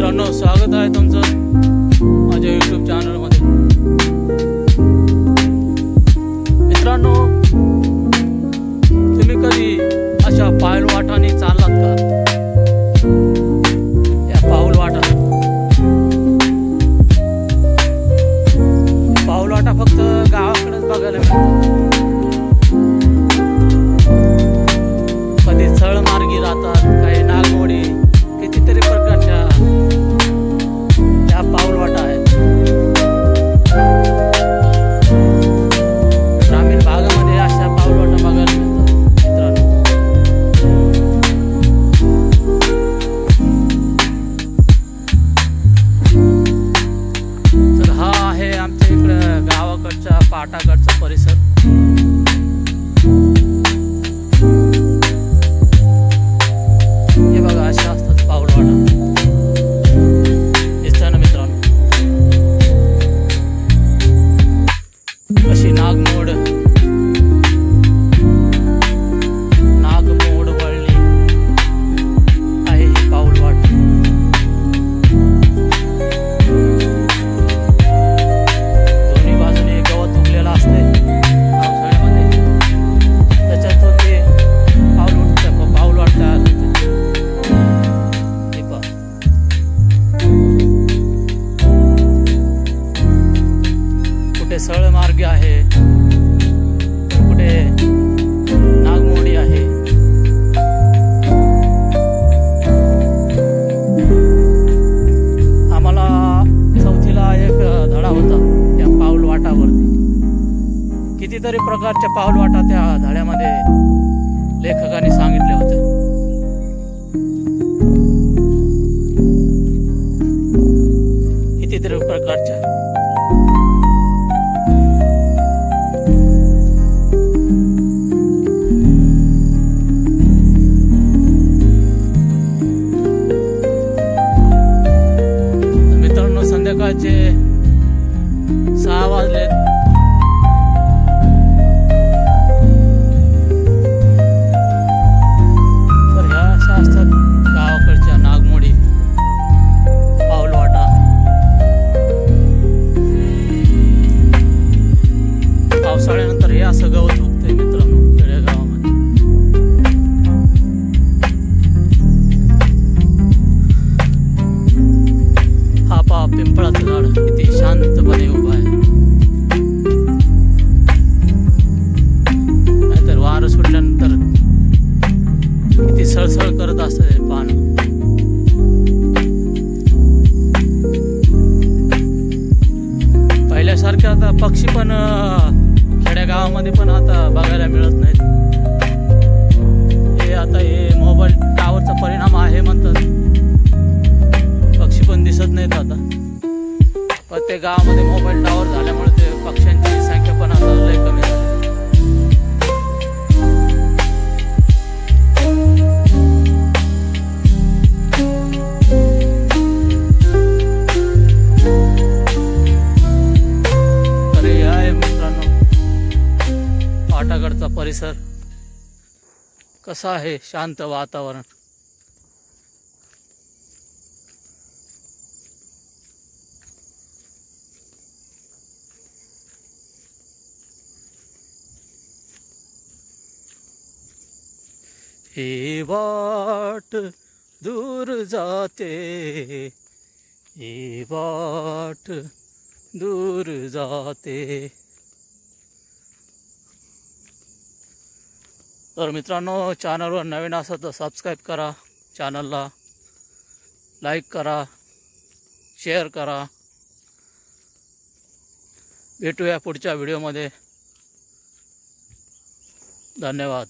मित्रांनो, स्वागत आहे तुमचं माझ्या यूट्यूब चॅनलमध्ये। मित्रांनो, तुम्ही कधी अशा पाऊलवाटाने चाललात का? या पाऊलवाटा फक्त गावाकडेच बघायला मिळतात। कधी चढ मार्गी राहतात, काही नागमोडी, कितीतरी प्रकारच्या त्या पाऊलवाटा आहेत। ग्रामीण भागामध्ये अशा पाऊलवाटा बघायला मिळतात मित्रांनो। तर हा आहे आमच्या इकडं गावाकडच्या पाटाकडचा परिसर। अशी नागमोड वळली आहे ही पाऊलवाट। दोन्ही बाजूने गवत उगलेलं असते पावसाळ्यामध्ये, त्याच्यातून ते पाऊलवाट तयार होते। कुठे सरळ मार्ग आहे, कुठे नागमोडी आहे। आम्हाला चौथीला एक धडा होता त्या पाऊलवाटावरती। कितीतरी प्रकारच्या पाऊलवाटा त्या धड्यामध्ये लेखकांनी सांगितल्या होत्या। कितीतरी प्रकारच्या। संध्याकाळचे 6 वाजलेत। तर ह्या अशा असतात गावाकडच्या नागमोडी, पाऊलवाटा। पावसाळ्यानंतर हे असं गवत उगतंय मित्रांनो खेडेगावामध्ये। हा पहा पिंपळाचं झाड किती शांतपणे उभा आहे। नाहीतर वारं सुटल्यानंतर किती सळसळ करत असतं हे पानं। पहिल्यासारखे आता पक्षी पण खेड्यागावामध्ये पण आता बघायला मिळत नाहीत। हे आता हे मोबाईल टावरचा परिणाम आहे म्हणतात, पक्षी पण दिसत नाहीत आता। प्रत्येक गावामध्ये मोबाईल टावर झाल्यामुळे ते पक्ष्यांची संख्या पण आता लय कमी झाली। तर हे आहे मित्रांनो पाटाकडचा परिसर। कसा आहे शांत वातावरण। ही वाट दूर जाते, ही वाट दूर जाते। तर मित्रांनो, चॅनलवर नवीन असाल तर सबस्क्राईब करा, चॅनलला लाईक करा, शेअर करा। भेटूया पुढच्या व्हिडिओमध्ये। धन्यवाद।